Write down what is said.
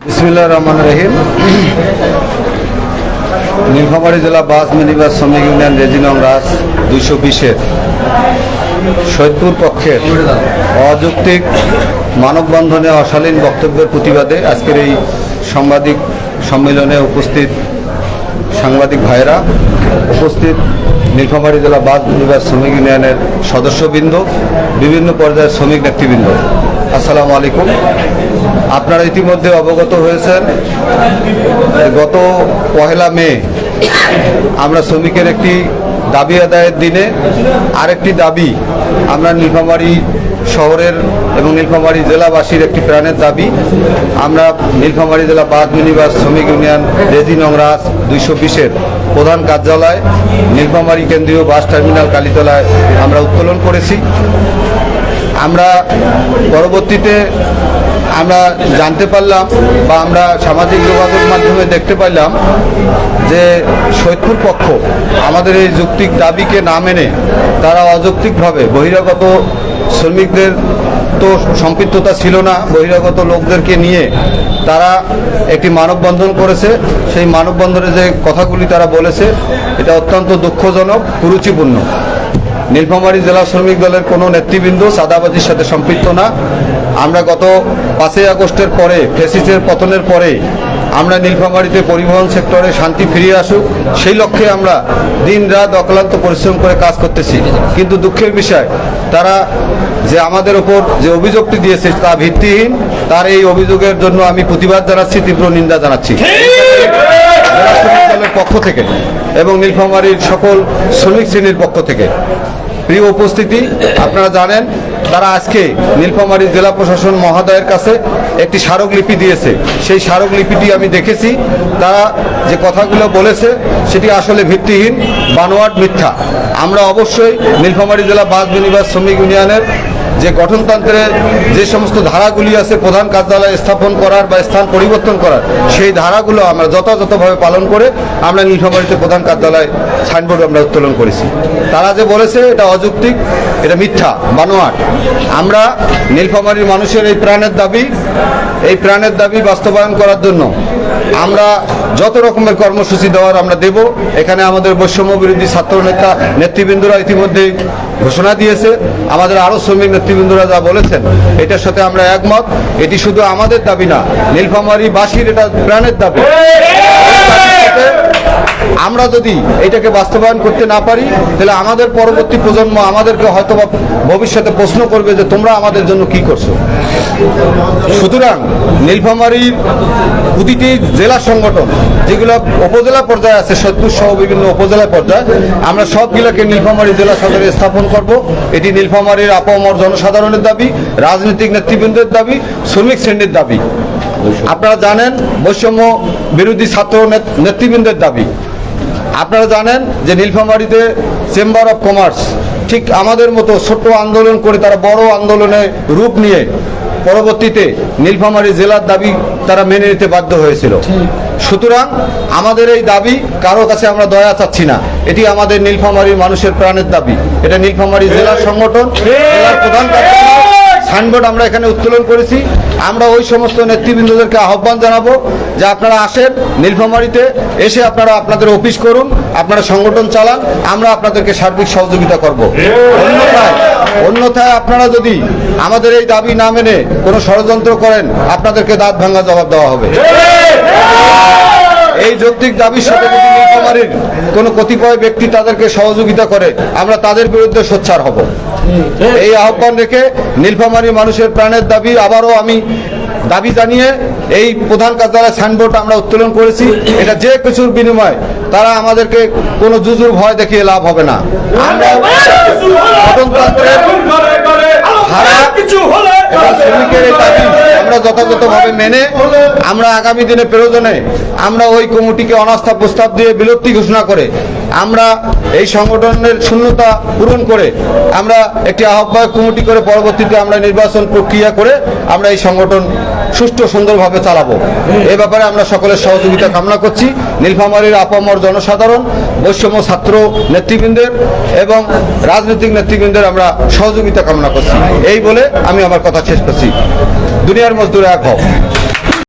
বিসমিল্লাহির রহমানির রহিম। নীলফামারী জেলা বাস মিনিবাস শ্রমিক ইউনিয়ন রেজিনং রাজ 220-এর সৈয়দপুর পক্ষের অযৌক্তিক মানববন্ধনে অশালীন বক্তব্যের প্রতিবাদে আজকের এই সাংবাদিক সম্মেলনে উপস্থিত সাংবাদিক ভাইয়েরা, উপস্থিত নীলফামারী জেলা বাস মিনিবাস শ্রমিক ইউনিয়নের সদস্যবৃন্দ, বিভিন্ন পর্যায়ের শ্রমিক নেতৃবৃন্দ, আসসালামু আলাইকুম। আপনারা ইতিমধ্যে অবগত হয়েছেন, গত 1 মে আমরা শ্রমিকের একটি দাবি আদায়ের দিনে আরেকটি দাবি, আমরা নীলফামারী শহরের এবং নীলফামারী জেলাবাসীর একটি প্রাণের দাবি, আমরা নীলফামারী জেলা বাস মিনিবাস শ্রমিক ইউনিয়ন রেজিনং রাজ 220-এর প্রধান কার্যালয় নীলফামারী কেন্দ্রীয় বাস টার্মিনাল কালীতলায় আমরা উত্তোলন করেছি। আমরা পরবর্তীতে আমরা জানতে পারলাম বা আমরা সামাজিক যোগাযোগ মাধ্যমে দেখতে পাইলাম যে সৈয়দপুর পক্ষ আমাদের এই যৌক্তিক দাবিকে না মেনে তারা অযৌক্তিকভাবে বহিরাগত শ্রমিকদের তো সম্পৃক্ততা ছিল না, বহিরাগত লোকদেরকে নিয়ে তারা একটি মানববন্ধন করেছে। সেই মানববন্ধনে যে কথাগুলি তারা বলেছে এটা অত্যন্ত দুঃখজনক, কুরুচিপূর্ণ। নীলফামারী জেলা শ্রমিক দলের কোনো নেতৃবৃন্দ চাঁদাবাজির সাথে সম্পৃক্ত না। আমরা গত 5 আগস্টের পরে, ফ্যাসিস্টের পতনের পরে আমরা নীলফামারীতে পরিবহন সেক্টরে শান্তি ফিরিয়ে আসুক সেই লক্ষ্যে আমরা দিন রাত অক্লান্ত পরিশ্রম করে কাজ করতেছি। কিন্তু দুঃখের বিষয়, তারা যে আমাদের ওপর যে অভিযোগটি দিয়েছে তা ভিত্তিহীন। তার এই অভিযোগের জন্য আমি প্রতিবাদ জানাচ্ছি, তীব্র নিন্দা জানাচ্ছি জেলা শ্রমিক দলের পক্ষ থেকে এবং নীলফামারীর সকল শ্রমিক শ্রেণীর পক্ষ থেকে। প্রিয় উপস্থিতি, আপনারা জানেন তারা আজকে নীলফামারী জেলা প্রশাসন মহোদয়ের কাছে একটি স্মারকলিপি দিয়েছে। সেই স্মারকলিপিটি আমি দেখেছি। তারা যে কথাগুলো বলেছে সেটি আসলে ভিত্তিহীন, বানোয়াট, মিথ্যা। আমরা অবশ্যই নীলফামারী জেলা বাস মিনিবাস শ্রমিক ইউনিয়নের যে গঠনতন্ত্রের যে সমস্ত ধারাগুলি আছে প্রধান কার্যালয় স্থাপন করার বা স্থান পরিবর্তন করার, সেই ধারাগুলো আমরা যথাযথভাবে পালন করে আমরা নীলফামারীতে প্রধান কার্যালয় সাইনবোর্ড আমরা উত্তোলন করেছি। তারা যে বলেছে এটা অযৌক্তিক, এটা মিথ্যা, বানোয়াট। আমরা নীলফামারীর মানুষের এই প্রাণের দাবি বাস্তবায়ন করার জন্য আমরা যত রকমের কর্মসূচি দেওয়ার আমরা দেব। এখানে আমাদের বৈষম্য বিরোধী ছাত্র নেতৃবৃন্দরা ইতিমধ্যে ঘোষণা দিয়েছে। আমাদের আরও শ্রমিক নেতৃবৃন্দরা যা বলেছেন এটার সাথে আমরা একমত। এটি শুধু আমাদের দাবি না, নীলফামারীবাসীর এটা প্রাণের দাবি। আমরা যদি এটাকে বাস্তবায়ন করতে না পারি তাহলে আমাদের পরবর্তী প্রজন্ম আমাদেরকে হয়তো ভবিষ্যতে প্রশ্ন করবে যে তোমরা আমাদের জন্য কি করছো। সুতরাং নীলফামারীর প্রতিটি জেলা সংগঠন যেগুলো উপজেলা পর্যায়ে আছে, সৈয়দপুর সহ বিভিন্ন উপজেলা পর্যায়ে, আমরা সবগুলোকে নীলফামারী জেলা সদরে স্থাপন করব। এটি নীলফামারীর আপামর জনসাধারণের দাবি, রাজনৈতিক নেতৃবৃন্দের দাবি, শ্রমিক শ্রেণীর দাবি। আপনারা জানেন বৈষম্য বিরোধী ছাত্র নেতৃবৃন্দের দাবি। আপনারা জানেন যে নীলফামারীতে চেম্বার অফ কমার্স ঠিক আমাদের মতো ছোট্ট আন্দোলন করে তারা বড় আন্দোলনে রূপ নিয়ে পরবর্তীতে নীলফামারী জেলার দাবি তারা মেনে নিতে বাধ্য হয়েছিল। সুতরাং আমাদের এই দাবি কারো কাছে আমরা দয়া চাচ্ছি না, এটি আমাদের নীলফামারীর মানুষের প্রাণের দাবি। এটা নীলফামারী জেলার সংগঠন, জেলার প্রধান কার্যালয় সাইনবোর্ড আমরা এখানে উত্তোলন করেছি। আমরা ওই সমস্ত নেতৃবৃন্দদেরকে আহ্বান জানাবো যে আপনারা আসেন নীলফামারীতে, এসে আপনারা আপনাদের অফিস করুন, আপনারা সংগঠন চালান, আমরা আপনাদেরকে সার্বিক সহযোগিতা করব। অন্যথায় আপনারা যদি আমাদের এই দাবি না মেনে কোনো ষড়যন্ত্র করেন আপনাদেরকে দাঁত ভাঙা জবাব দেওয়া হবে। এই যৌক্তিক দাবির সাথে যদি নীলফামারীর কোনো কতিপয় ব্যক্তি তাদেরকে সহযোগিতা করে আমরা তাদের বিরুদ্ধে সোচ্চার হব। এই আহ্বান রেখে নীলফামারী মানুষের প্রাণের দাবি আবারও আমি দাবি জানিয়ে এই প্রধান কার্যালয় সাইনবোর্ড আমরা উত্তোলন করেছি। এটা যে কিছুর বিনিময়ে তারা আমাদেরকে কোনো জুজুর ভয় দেখিয়ে লাভ হবে না। আমরা গণতন্ত্রের শ্রমিকের এই দাবি আমরা যথাযথভাবে মেনে আমরা আগামী দিনে প্রয়োজনে আমরা ওই কমিটিকে অনাস্থা প্রস্তাব দিয়ে বিলুপ্তি ঘোষণা করে আমরা এই সংগঠনের শূন্যতা পূরণ করে আমরা একটি আহ্বায়ক কমিটি করে পরবর্তীতে আমরা নির্বাচন প্রক্রিয়া করে আমরা এই সংগঠন সুষ্ঠু সুন্দরভাবে চালাবো। এই ব্যাপারে আমরা সকলের সহযোগিতা কামনা করছি। নীলফামারীর আপামর জনসাধারণ, বৈষম্য ছাত্র নেতৃবৃন্দের এবং রাজনৈতিক নেতৃবৃন্দের আমরা সহযোগিতা কামনা করছি। এই বলে আমি আমার কথা শেষ করছি। দুনিয়ার মজদুর এক হও।